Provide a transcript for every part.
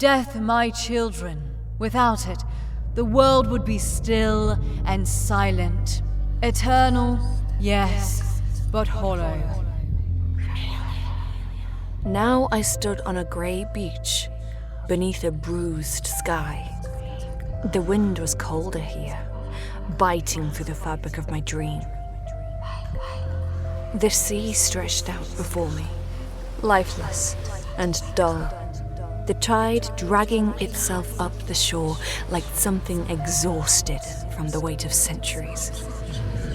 Death, my children. Without it, the world would be still and silent. Eternal, yes, but hollow. Now I stood on a grey beach, beneath a bruised sky. The wind was colder here, biting through the fabric of my dream. The sea stretched out before me, lifeless and dull, the tide dragging itself up the shore like something exhausted from the weight of centuries.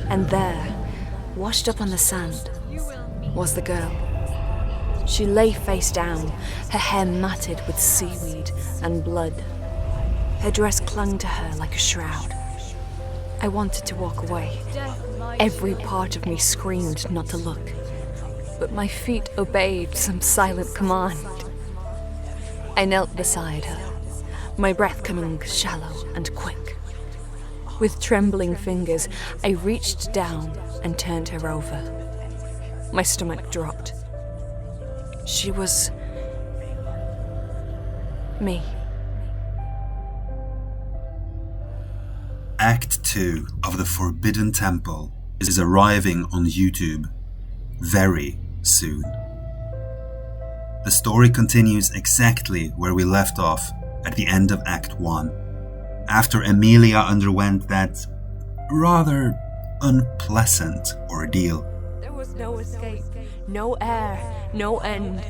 And there, washed up on the sand, was the girl. She lay face down, her hair matted with seaweed and blood. Her dress clung to her like a shroud. I wanted to walk away. Every part of me screamed not to look, but my feet obeyed some silent command. I knelt beside her, my breath coming shallow and quick. With trembling fingers, I reached down and turned her over. My stomach dropped. She was me. Act 2 of The Forbidden Temple is arriving on YouTube very soon. The story continues exactly where we left off at the end of Act 1, after Emilia underwent that rather unpleasant ordeal. There was no escape, no air, no end,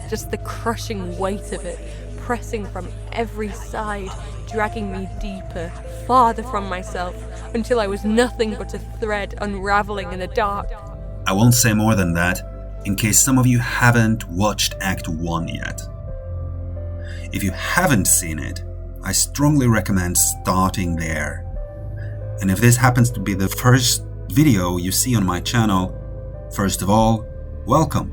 just the crushing weight of it, pressing from every side, dragging me deeper, farther from myself, until I was nothing but a thread unraveling in the dark. I won't say more than that, in case some of you haven't watched Act 1 yet. If you haven't seen it, I strongly recommend starting there. And if this happens to be the first video you see on my channel, first of all, welcome.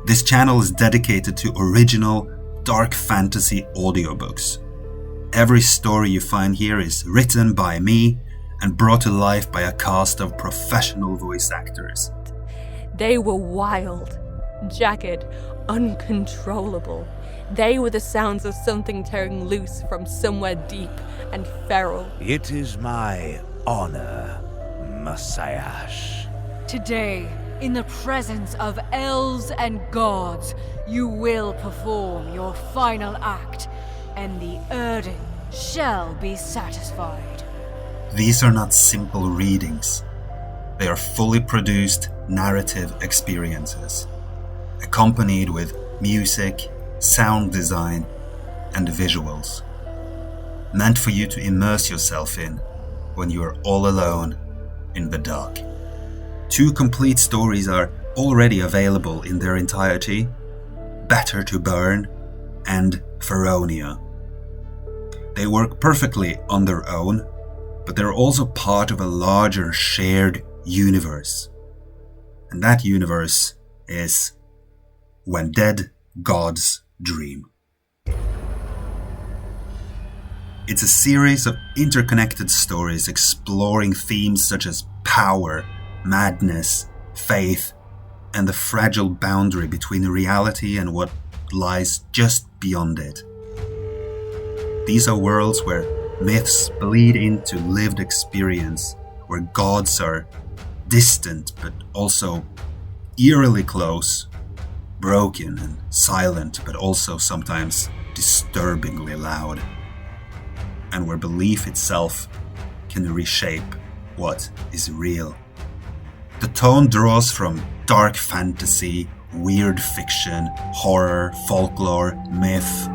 This channel is dedicated to original dark fantasy audiobooks. Every story you find here is written by me and brought to life by a cast of professional voice actors. They were wild, jagged, uncontrollable. They were the sounds of something tearing loose from somewhere deep and feral. It is my honor, Messiah. Today, in the presence of elves and gods, you will perform your final act, and the Erdin shall be satisfied. These are not simple readings. They are fully produced narrative experiences, accompanied with music, sound design, and visuals, meant for you to immerse yourself in when you are all alone in the dark. 2 complete stories are already available in their entirety: Better to Burn and Feronia. They work perfectly on their own, but they're also part of a larger shared universe. And that universe is When Dead Gods Dream. It's a series of interconnected stories exploring themes such as power, madness, faith, and the fragile boundary between reality and what lies just beyond it. These are worlds where myths bleed into lived experience, where gods are distant but also eerily close, broken and silent but also sometimes disturbingly loud, and where belief itself can reshape what is real. The tone draws from dark fantasy, weird fiction, horror, folklore, myth,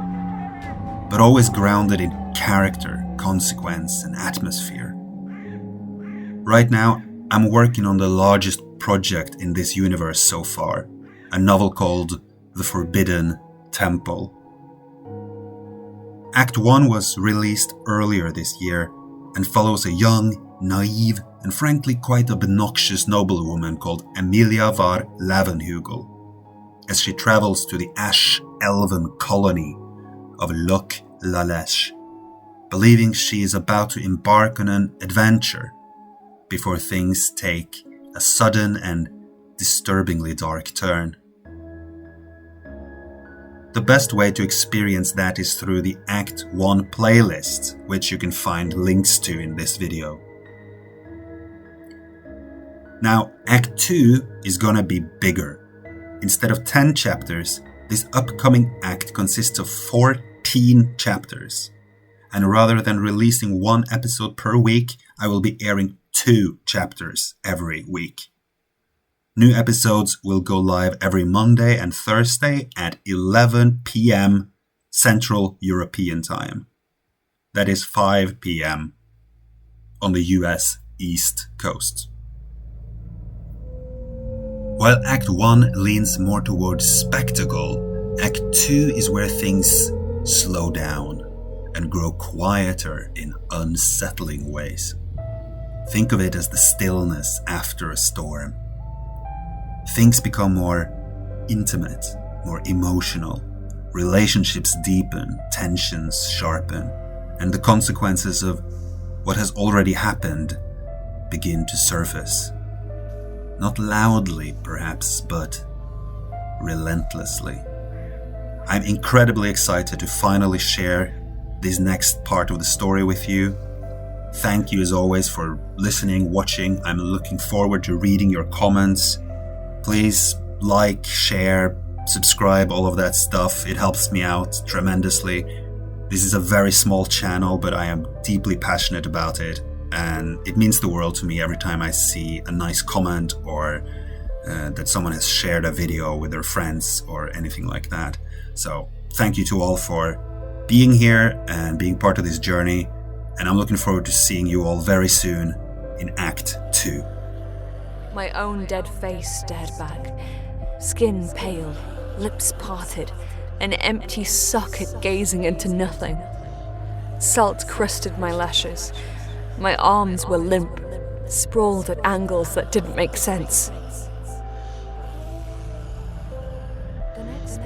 but always grounded in character, consequence, and atmosphere. Right now, I'm working on the largest project in this universe so far, a novel called The Forbidden Temple. Act 1 was released earlier this year and follows a young, naive, and frankly quite obnoxious noblewoman called Emilia var Lavenhugel as she travels to the ash elven colony of Loch Lalesh, believing she is about to embark on an adventure before things take a sudden and disturbingly dark turn. the best way to experience that is through the Act 1 playlist, which you can find links to in this video. Now, Act 2 is gonna be bigger. Instead of 10 chapters, this upcoming act consists of 14 chapters. And rather than releasing one episode per week, I will be airing 2 chapters every week. New episodes will go live every Monday and Thursday at 11 p.m. Central European Time. That is 5 p.m. on the US East Coast. While Act 1 leans more towards spectacle, Act 2 is where things slow down and grow quieter in unsettling ways. Think of it as the stillness after a storm. Things become more intimate, more emotional. Relationships deepen, tensions sharpen, and the consequences of what has already happened begin to surface. Not loudly, perhaps, but relentlessly. I'm incredibly excited to finally share this next part of the story with you. Thank you as always for listening, watching. I'm looking forward to reading your comments. Please like, share, subscribe, all of that stuff. It helps me out tremendously. This is a very small channel, but I am deeply passionate about it. And it means the world to me every time I see a nice comment or that someone has shared a video with their friends or anything like that. So thank you to all for being here and being part of this journey. And I'm looking forward to seeing you all very soon in Act 2. My own dead face stared back, skin pale, lips parted, an empty socket gazing into nothing. Salt crusted my lashes. My arms were limp, sprawled at angles that didn't make sense. The next